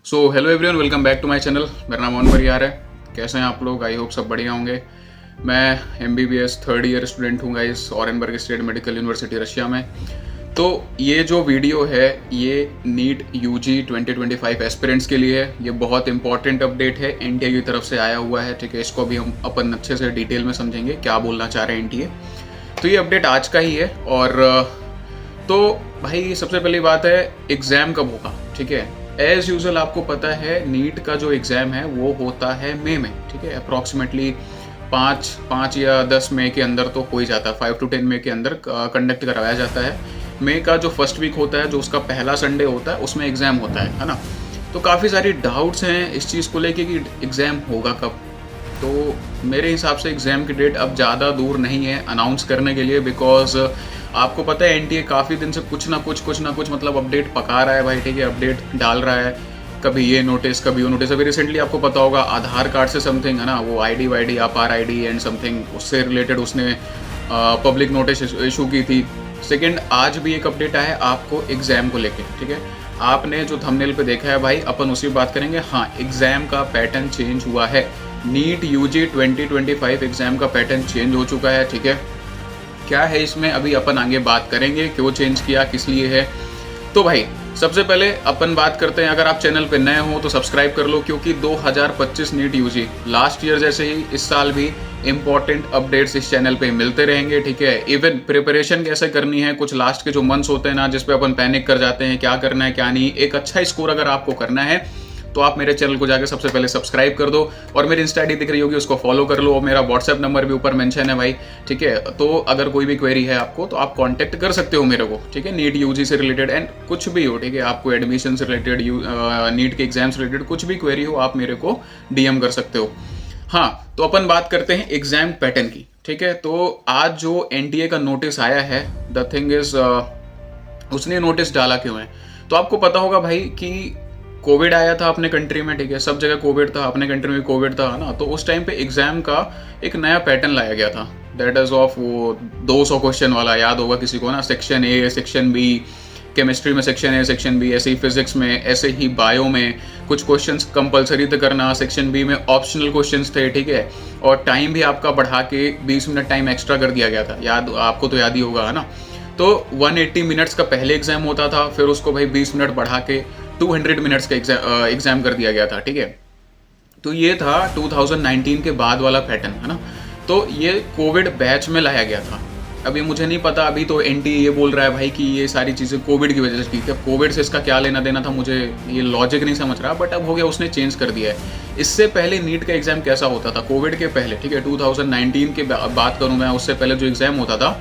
So hello everyone, welcome back to my channel. मेरा नाम मोहन परिहार है। कैसे हैं आप लोग? आई होप सब बढ़िया होंगे। मैं MBBS थर्ड ईयर स्टूडेंट हूँ guys, Orenburg state medical university Russia में। तो ये जो वीडियो है ये नीट UG 2025 एस्पिरेंट्स के लिए है। ये बहुत इंपॉर्टेंट अपडेट है, NTA की तरफ से आया हुआ है। ठीक है, इसको भी हम अपन अच्छे से डिटेल में समझेंगे क्या बोलना चाह रहे हैं NTA। तो ये अपडेट आज का ही है। और तो भाई सबसे पहली बात है, एग्ज़ाम कब होगा? ठीक है, एज यूजुअल आपको पता है नीट का जो एग्ज़ाम है वो होता है मई में। ठीक है, अप्रॉक्सीमेटली 5 या 10 मई के अंदर तो हो ही जाता है। 5 to 10 मई के अंदर कंडक्ट करवाया जाता है। मई का जो फर्स्ट वीक होता है, जो उसका पहला संडे होता है, उसमें एग्ज़ाम होता है ना। तो काफ़ी सारी डाउट्स हैं इस चीज़ को लेके कि एग्ज़ाम होगा कब। तो मेरे हिसाब से एग्ज़ाम की डेट अब ज़्यादा दूर नहीं है अनाउंस करने के लिए, बिकॉज आपको पता है NTA काफ़ी दिन से कुछ ना कुछ मतलब अपडेट पका रहा है भाई। ठीक है, अपडेट डाल रहा है, कभी ये नोटिस कभी वो नोटिस। अभी रिसेंटली आपको पता होगा आधार कार्ड से समथिंग है ना, वो ID अपार ID एंड समथिंग, उससे रिलेटेड उसने पब्लिक नोटिस इशू की थी। सेकेंड, आज भी एक अपडेट आया है आपको एग्ज़ाम को लेके। ठीक है, आपने जो थंबनेल पे देखा है भाई, अपन उसी बात करेंगे। हाँ, एग्ज़ाम का पैटर्न चेंज हुआ है। नीट UG 2025 एग्ज़ाम का पैटर्न चेंज हो चुका है। ठीक है, क्या है इसमें अभी अपन आगे बात करेंगे, क्यों चेंज किया, किस लिए है। तो भाई सबसे पहले अपन बात करते हैं, अगर आप चैनल पे नए हो तो सब्सक्राइब कर लो, क्योंकि 2025 नीट UG लास्ट ईयर जैसे ही इस साल भी इंपॉर्टेंट अपडेट्स इस चैनल पे मिलते रहेंगे। ठीक है, इवन प्रिपरेशन कैसे करनी है, कुछ लास्ट के जो मंथ्स होते हैं ना, जिसपे अपन पैनिक कर जाते हैं क्या करना है क्या नहीं, एक अच्छा स्कोर अगर आपको करना है तो आप मेरे चैनल को जाकर सबसे पहले सब्सक्राइब कर दो, और मेरी इंस्टा ID दिख रही होगी उसको फॉलो कर लो, और मेरा व्हाट्सएप नंबर भी ऊपर मेंशन है भाई। ठीक है, तो अगर कोई भी क्वेरी है आपको तो आप कांटेक्ट कर सकते हो मेरे को। ठीक है, नीट UG से रिलेटेड एंड कुछ भी हो। ठीक है, आपको एडमिशन से रिलेटेड, नीट के एग्जाम से रिलेटेड कुछ भी क्वेरी हो, आप मेरे को DM कर सकते हो। हाँ, तो अपन बात करते हैं एग्जाम पैटर्न की। ठीक है, तो आज जो NTA का नोटिस आया है, द थिंग इज उसने नोटिस डाला क्यों है। तो आपको पता होगा भाई कि कोविड आया था अपने कंट्री में। ठीक है, सब जगह कोविड था, अपने कंट्री में कोविड था ना। तो उस टाइम पे एग्जाम का एक नया पैटर्न लाया गया था, दैट इज ऑफ वो 200 क्वेश्चन वाला, याद होगा किसी को ना। Section A, section B, chemistry में सेक्शन A, सेक्शन B, ऐसे ही फिजिक्स में, ऐसे ही बायो में कुछ क्वेश्चंस कंपलसरी थे करना, सेक्शन B में ऑप्शनल क्वेश्चंस थे। ठीक है, और टाइम भी आपका बढ़ा के 20 मिनट टाइम एक्स्ट्रा कर दिया गया था, याद आपको तो याद ही होगा है ना। तो 180 मिनट्स का पहले एग्जाम होता था, फिर उसको भाई 20 मिनट बढ़ा के 200 मिनट्स का एग्जाम कर दिया गया था। ठीक है, तो ये था 2019 के बाद वाला पैटर्न है ना। तो ये कोविड बैच में लाया गया था। अभी मुझे नहीं पता, अभी तो NTA ये बोल रहा है भाई कि ये सारी चीज़ें कोविड की वजह से की थी। अब कोविड से इसका क्या लेना देना था, मुझे ये लॉजिक नहीं समझ रहा, बट अब हो गया, उसने चेंज कर दिया है। इससे पहले नीट का एग्जाम कैसा होता था, कोविड के पहले। ठीक है, 2019 के बात करूँ मैं, उससे पहले जो एग्जाम होता था,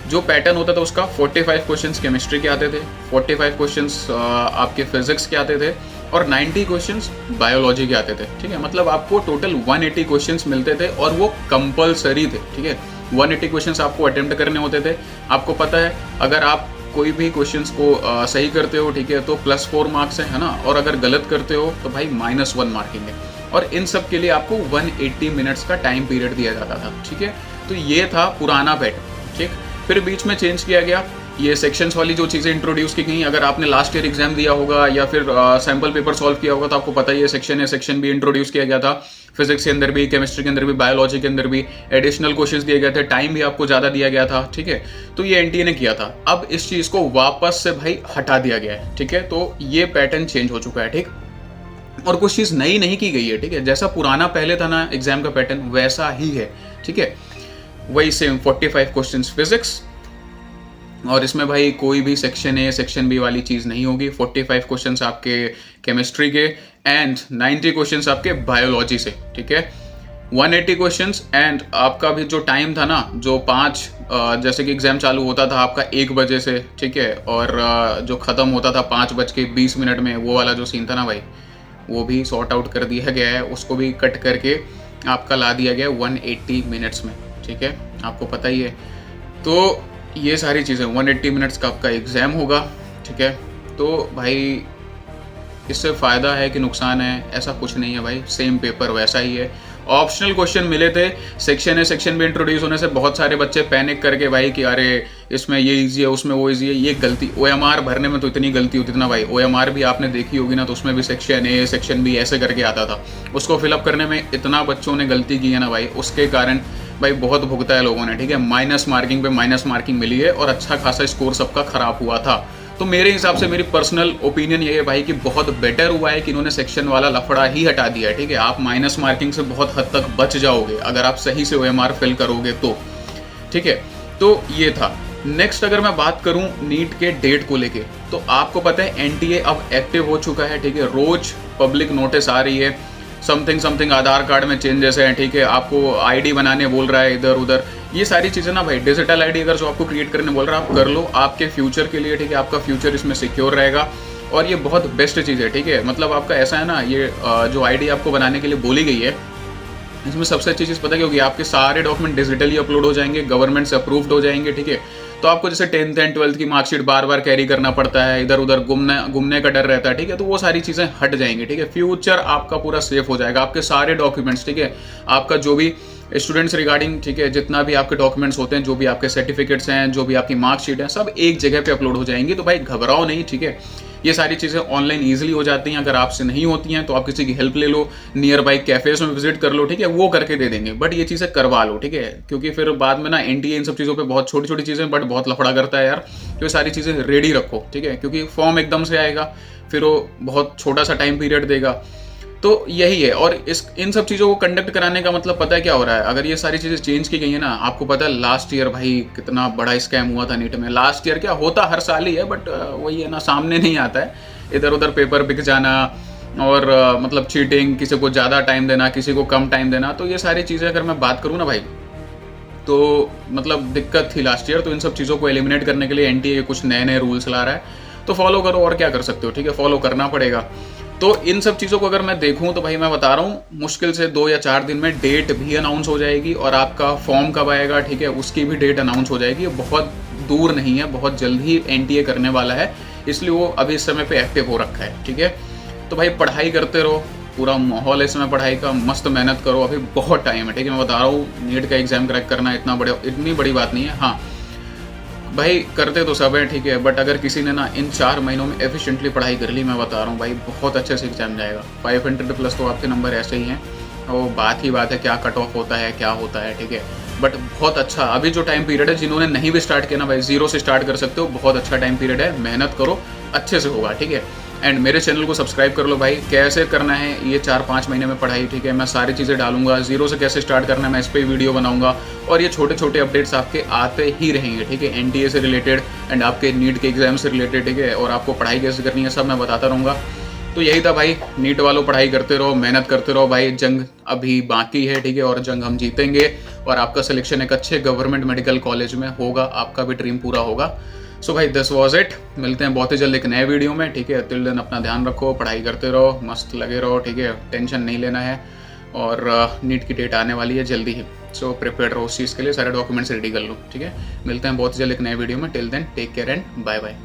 जो पैटर्न होता था उसका 45 क्वेश्चंस केमिस्ट्री के आते थे, 45 क्वेश्चंस आपके फिजिक्स के आते थे, और 90 क्वेश्चंस बायोलॉजी के आते थे। ठीक है, मतलब आपको टोटल 180 क्वेश्चंस मिलते थे, और वो कंपलसरी थे। ठीक है, 180 क्वेश्चंस आपको अटेम्प्ट करने होते थे। आपको पता है अगर आप कोई भी क्वेश्चंस को सही करते हो, ठीक है, तो +4 मार्क्स है ना, और अगर गलत करते हो तो भाई -1 मार्किंग है। और इन सब के लिए आपको 180 मिनट्स का टाइम पीरियड दिया जाता था। ठीक है, तो ये था पुराना पैटर्न। ठीक, फिर बीच में चेंज किया गया, ये सेक्शंस वाली जो चीज़ें इंट्रोड्यूस की गई। अगर आपने लास्ट ईयर एग्जाम दिया होगा या फिर सैम्पल पेपर सॉल्व किया होगा तो आपको पता ही है, section A, section B introduce किया गया था। फिजिक्स के अंदर भी, केमिस्ट्री के अंदर भी, बायोलॉजी के अंदर भी एडिशनल क्वेश्चंस दिए गए थे, टाइम भी आपको ज़्यादा दिया गया था। ठीक है, तो ये NTA ने किया था। अब इस चीज़ को वापस से भाई हटा दिया गया है। ठीक है, तो ये पैटर्न चेंज हो चुका है। ठीक, और कुछ चीज़ नई नहीं की गई है। ठीक है, जैसा पुराना पहले था ना एग्जाम का पैटर्न, वैसा ही है। ठीक है, वही सेम 45 क्वेश्चंस फिजिक्स, और इसमें भाई कोई भी सेक्शन A, सेक्शन B वाली चीज़ नहीं होगी। 45 क्वेश्चंस आपके केमिस्ट्री के एंड 90 क्वेश्चंस आपके बायोलॉजी से। ठीक है, 180 क्वेश्चंस, एंड आपका भी जो टाइम था ना, जो 5 जैसे कि एग्ज़ाम चालू होता था आपका 1 बजे से। ठीक है, और जो ख़त्म होता था 5:20 में, वो वाला जो सीन था ना भाई, वो भी सॉर्ट आउट कर दिया गया है। उसको भी कट करके आपका ला दिया गया 180 मिनट्स में। ठीक है, आपको पता ही है। तो ये सारी चीज़ें, 180 मिनट्स का आपका एग्ज़ाम होगा। ठीक है, तो भाई इससे फ़ायदा है कि नुकसान है, ऐसा कुछ नहीं है भाई, सेम पेपर वैसा ही है। ऑप्शनल क्वेश्चन मिले थे, section A section be introduce होने से बहुत सारे बच्चे पैनिक करके भाई कि अरे इसमें ये ईजी है, उसमें वो ईजी है, ये गलती। OMR भरने में तो इतनी गलती होती थी ना भाई, OMR भी आपने देखी होगी ना, तो उसमें भी सेक्शन ए सेक्शन बी ऐसे करके आता था, उसको फिलअप करने में इतना बच्चों ने गलती की है ना भाई, उसके कारण भाई बहुत भुगता है लोगों ने, ठीक है। माइनस मार्किंग पे माइनस मार्किंग मिली है और अच्छा खासा स्कोर सबका खराब हुआ था। तो मेरे हिसाब से मेरी पर्सनल ओपिनियन ये है भाई कि बहुत बेटर हुआ है कि इन्होंने सेक्शन वाला लफड़ा ही हटा दिया है, ठीक है। आप माइनस मार्किंग से बहुत हद तक बच जाओगे अगर आप सही से OMR फिल करोगे तो, ठीक है। तो ये था। नेक्स्ट अगर मैं बात करूं नीट के डेट को लेके, तो आपको पता है NTA अब एक्टिव हो चुका है, ठीक है। रोज पब्लिक नोटिस आ रही है, समथिंग आधार कार्ड में चेंजेस हैं, ठीक है। आपको ID बनाने बोल रहा है इधर उधर, ये सारी चीज़ें ना भाई, डिजिटल ID अगर जो आपको क्रिएट करने बोल रहा है आप कर लो, आपके फ्यूचर के लिए, ठीक है। आपका फ्यूचर इसमें सिक्योर रहेगा और ये बहुत बेस्ट चीज़ है, ठीक है। मतलब आपका ऐसा है ना, ये जो ID आपको बनाने के लिए बोली गई है, इसमें सबसे अच्छी चीज़ पता है क्योंकि आपके सारे डॉक्यूमेंट डिजिटली अपलोड हो जाएंगे, गवर्नमेंट से अप्रूव्ड हो जाएंगे, ठीक है। तो आपको जैसे 10th एंड 12th की मार्कशीट बार बार कैरी करना पड़ता है, इधर उधर घूमने का डर रहता है, ठीक है। तो वो सारी चीज़ें हट जाएंगी, ठीक है। फ्यूचर आपका पूरा सेफ हो जाएगा, आपके सारे डॉक्यूमेंट्स, ठीक है। आपका जो भी स्टूडेंट्स रिगार्डिंग, ठीक है, जितना भी आपके डॉक्यूमेंट्स होते हैं, जो भी आपके सर्टिफिकेट्स हैं, जो भी आपकी मार्कशीट है, सब एक जगह पे अपलोड हो जाएंगी। तो भाई घबराओ नहीं, ठीक है। ये सारी चीज़ें ऑनलाइन ईजिली हो जाती हैं। अगर आपसे नहीं होती हैं तो आप किसी की हेल्प ले लो, नियर बाई कैफेज में विजिट कर लो, ठीक है, वो करके दे देंगे। बट ये चीज़ें करवा लो, ठीक है, क्योंकि फिर बाद में ना NTA इन सब चीज़ों पे बहुत छोटी छोटी चीज़ें बट बहुत लफड़ा करता है यार। तो ये सारी चीज़ें रेडी रखो, ठीक है, क्योंकि फॉर्म एकदम से आएगा, फिर वो बहुत छोटा सा टाइम पीरियड देगा। तो यही है। और इन सब चीज़ों को कंडक्ट कराने का मतलब पता है क्या हो रहा है, अगर ये सारी चीज़ें चेंज की गई है ना, आपको पता है लास्ट ईयर भाई कितना बड़ा स्कैम हुआ था नीट में। लास्ट ईयर क्या होता हर साल ही है, बट वही है ना, सामने नहीं आता है, इधर उधर पेपर बिक जाना और मतलब चीटिंग, किसी को ज़्यादा टाइम देना, किसी को कम टाइम देना। तो ये सारी चीज़ें अगर मैं बात करूँ ना भाई, तो मतलब दिक्कत थी लास्ट ईयर। तो इन सब चीज़ों को एलिमिनेट करने के लिए NTA कुछ नए नए रूल्स ला रहा है, तो फॉलो करो, और क्या कर सकते हो, ठीक है, फॉलो करना पड़ेगा। तो इन सब चीज़ों को अगर मैं देखूं तो भाई मैं बता रहा हूँ, मुश्किल से 2 या 4 दिन में डेट भी अनाउंस हो जाएगी, और आपका फॉर्म कब आएगा, ठीक है, उसकी भी डेट अनाउंस हो जाएगी। बहुत दूर नहीं है, बहुत जल्द ही NTA करने वाला है, इसलिए वो अभी इस समय पे एक्टिव हो रखा है, ठीक है। तो भाई पढ़ाई करते रहो, पूरा माहौल है इस समय पढ़ाई का, मस्त मेहनत करो, अभी बहुत टाइम है, ठीक है। मैं बता रहा हूँ नीट का एग्जाम क्रैक करना इतनी बड़ी बात नहीं है। हाँ भाई करते तो सब है, ठीक है, बट अगर किसी ने ना इन 4 महीनों में एफिशिएंटली पढ़ाई कर ली, मैं बता रहा हूँ भाई बहुत अच्छे से एग्जाम जाएगा। 500 प्लस तो आपके नंबर ऐसे ही हैं, वो बात ही बात है, क्या कट ऑफ होता है, क्या होता है, ठीक है। बट बहुत अच्छा अभी जो टाइम पीरियड है, जिन्होंने नहीं भी स्टार्ट किया ना भाई, 0 से स्टार्ट कर सकते हो, बहुत अच्छा टाइम पीरियड है, मेहनत करो, अच्छे से होगा, ठीक है। एंड मेरे चैनल को सब्सक्राइब कर लो भाई। कैसे करना है ये 4-5 महीने में पढ़ाई, ठीक है, मैं सारी चीज़ें डालूंगा। 0 से कैसे स्टार्ट करना है मैं इस पर वीडियो बनाऊंगा, और ये छोटे छोटे अपडेट्स आपके आते ही रहेंगे, ठीक है, NTA से रिलेटेड एंड आपके नीट के एग्जाम से रिलेटेड, ठीक है, और आपको पढ़ाई कैसे करनी है सब मैं बताता रहूँगा। तो यही था भाई, नीट वालों पढ़ाई करते रहो, मेहनत करते रहो भाई, जंग अभी बाकी है, ठीक है, और जंग हम जीतेंगे, और आपका सिलेक्शन एक अच्छे गवर्नमेंट मेडिकल कॉलेज में होगा, आपका भी ड्रीम पूरा होगा। सो भाई दिस वॉज इट, मिलते हैं बहुत ही जल्द एक नए वीडियो में, ठीक है। टिल देन अपना ध्यान रखो, पढ़ाई करते रहो, मस्त लगे रहो, ठीक है, टेंशन नहीं लेना है, और नीट की डेट आने वाली है जल्दी ही। सो प्रिपेयर रहो उस चीज़ के लिए, सारे डॉक्यूमेंट्स रेडी कर लो, ठीक है। मिलते हैं बहुत जल्द एक नए वीडियो में, till then take care and bye bye.